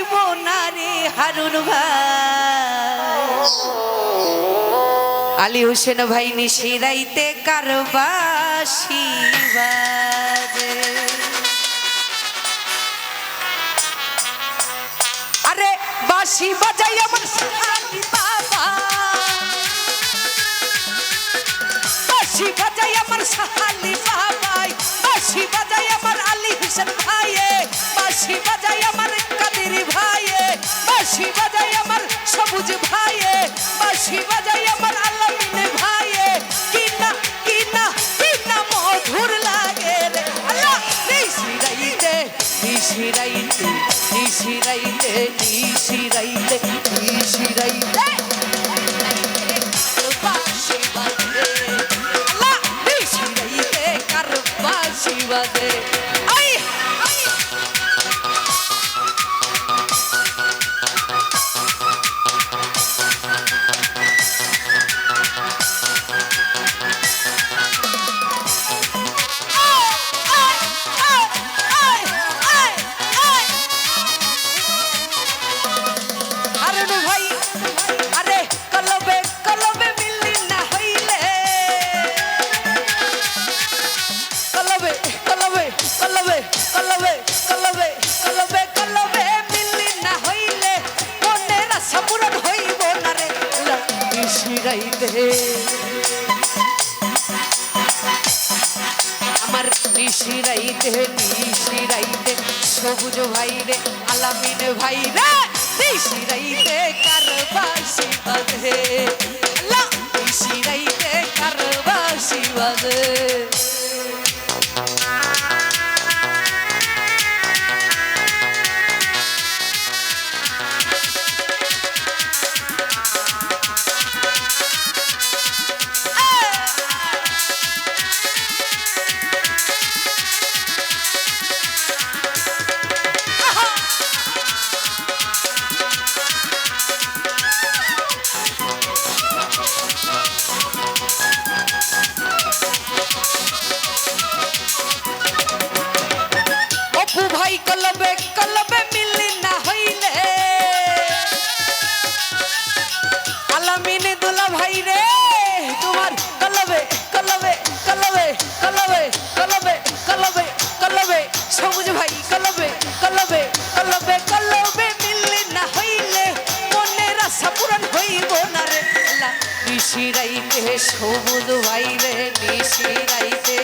হইব না রে হারুন ভাই। আলী হোসেন ভাই নিশিরাইতে কার বাঁশি বাজে। আরে বাঁশি বাজাই আমার সাহালি বাবা, বাঁশি বাজাই আমার সাহালি বাবাই, বাঁশি বাজাই আমার আলী হোসেন ভাইয়ে, বাঁশি বাজাই আমার কাদের ভাইয়ে, বাঁশি বাজাই আমার সবুজ ভাইয়ে, বাঁশি বাজাই আমার আলামিন ভাইয়ে। কিনা কিনা কিনা মধুর লাগে রে আল্লাহ। নিশিরাইতে নিশিরাইতে নিশিরাইতে নিশিরাইতে নিশিরাইতে বাঁশি বাজে আল্লাহ, নিশিরাইতে কার বাঁশি বাজে। আমার নিশিরাইতে নিশিরাইতে সবুজ ভাই রে আলামিন ভাই রে, নিশিরাইতে কার বাঁশি বাজে আল্লাহ, নিশিরাইতে কার বাঁশি বাজে। নিশিরাইতে সবুজ ভাই রে, নিশিরাইতে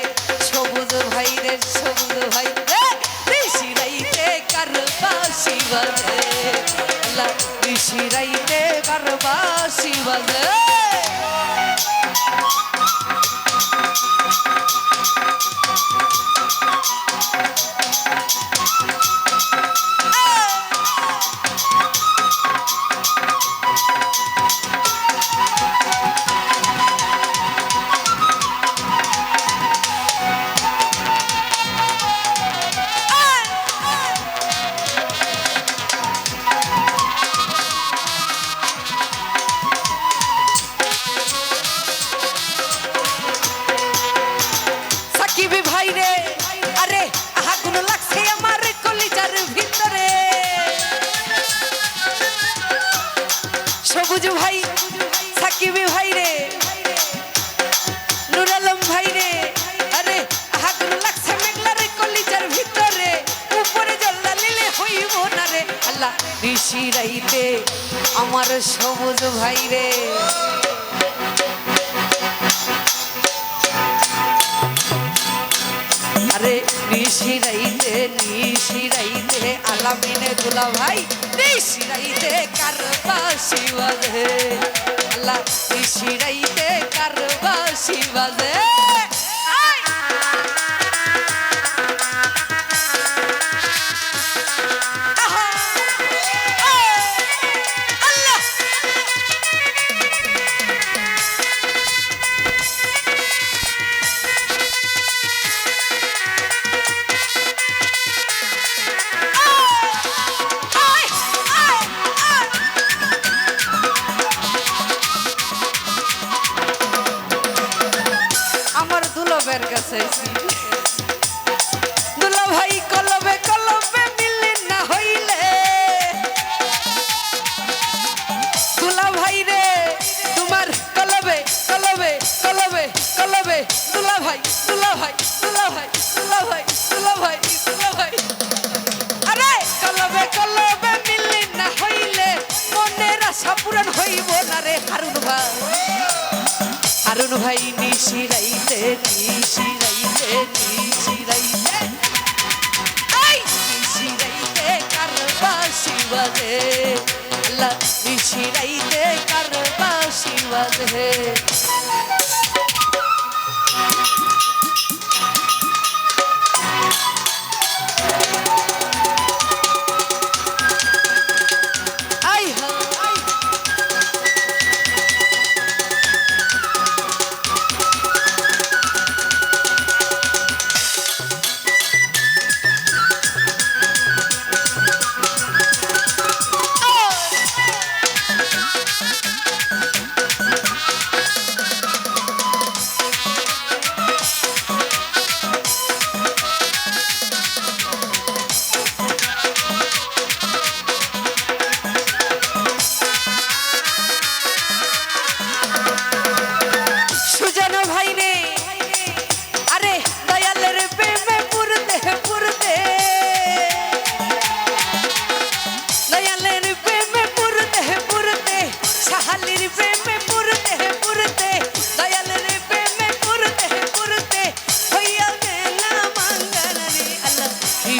সবুজ ভাই রে, সবুজ ভাই রে, নিশিরাইতে কার বাঁশি বাজে আল্লাহ, নিশিরাইতে কার বাঁশি বাজে। সবুজ ভাই সাকিবি ভাই রে, নুর আলম ভাই রে, আরে আগুন লাগছে মেঘলার কলিজার ভিতরে, উপরে জ্বলা লিলে হইব না রে আল্লাহ, নিশিরাইতে আমার সবুজ ভাই রে। আরে নিশিরাইতে নিশিরাইতে আলামিন দুলা ভাই, নিশিরাইতে কার বাঁশি বাজে আল্লাহ, নিশিরাইতে কার বাঁশি বাজে। দুলা ভাই কলবে কলবে মিলি না হইলে ভাই নিশিরাইতে নিশিরাইতে নিশিরাইতে এই নিশিরাইতে কার বাঁশি বাজে আল্লাহ নিশিরাইতে কার বাঁশি বাজে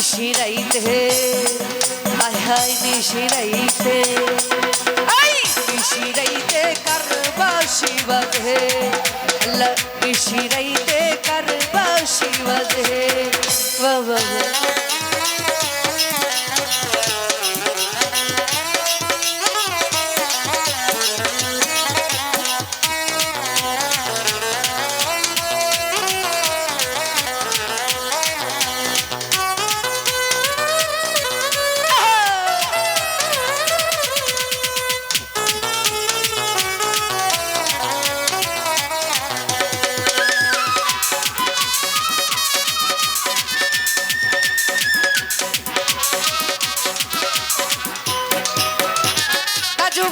নিশিরাইতে আয় হায় নিশিরাইতে আই নিশিরাইতে কার বাঁশি বাজে আল্লাহ নিশিরাইতে কার বাঁশি বাজে বাবা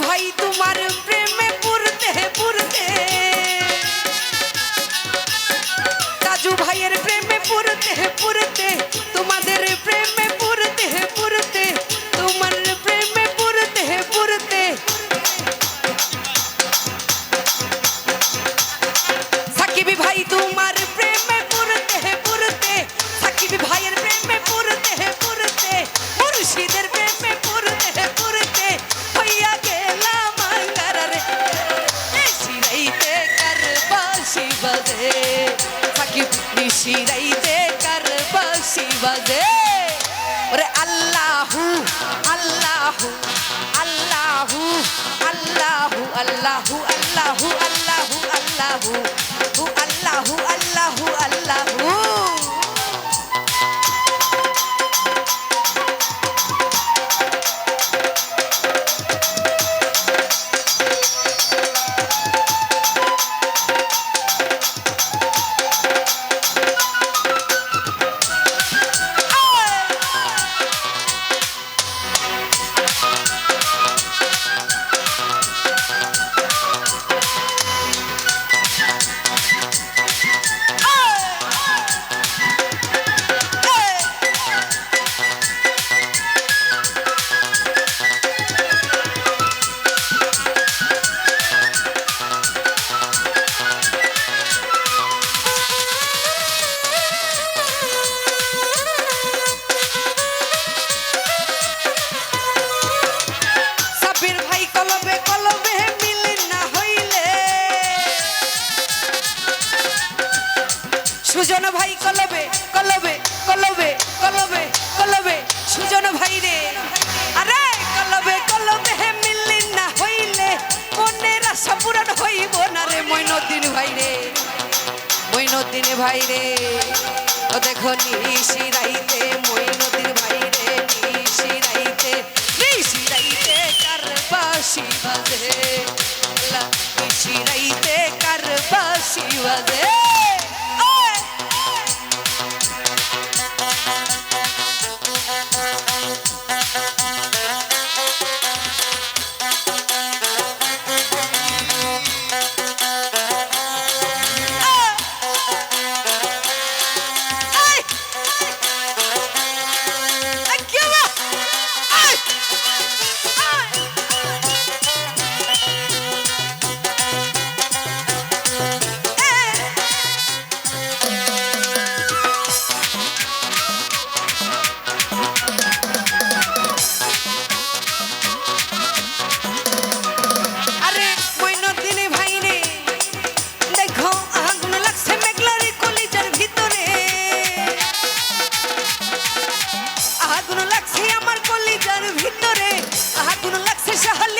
ভাই তোমার প্রেমে পুরতে পুরতে রাজু ভাইয়ের প্রেমে পুরতে পুরতে তোমাদের প্রেমে পুরতে পুরতে তোমার প্রেমে পুরতে পুরতে সাকিবি ভাই তোমার প্রেমে পুরতে পুরতে সাকিবি ভাইয়ের প্রেমে পুরতে পুরতে মুর্শিদের প্রেমে পুরতে পুরতে হইয়া নিশিরাইতে কার বাঁশি বাজে ওরে আল্লাহু আল্লাহু আল্লাহু আল্লাহু আল্লাহু আল্লাহু আল্লাহু আল্লাহু আল্লাহু আল্লাহু আল্লাহু সুজন ভাই কলবে কলবে কলবে কলবে কলবে সুজন ভাই রে আরে কলবে কলবে মিললি না হইলে মনের আশা পূরণ হইব না রে মইনুদ্দিন ভাই রে মইনুদ্দিন ভাই রে ও দেখো নিশিরাইতে মইনুদ্দিন ভাই রে নিশিরাইতে নিশিরাইতে কার বাঁশি বাজে নিশিরাইতে কার বাঁশি বাজে শেষ হলে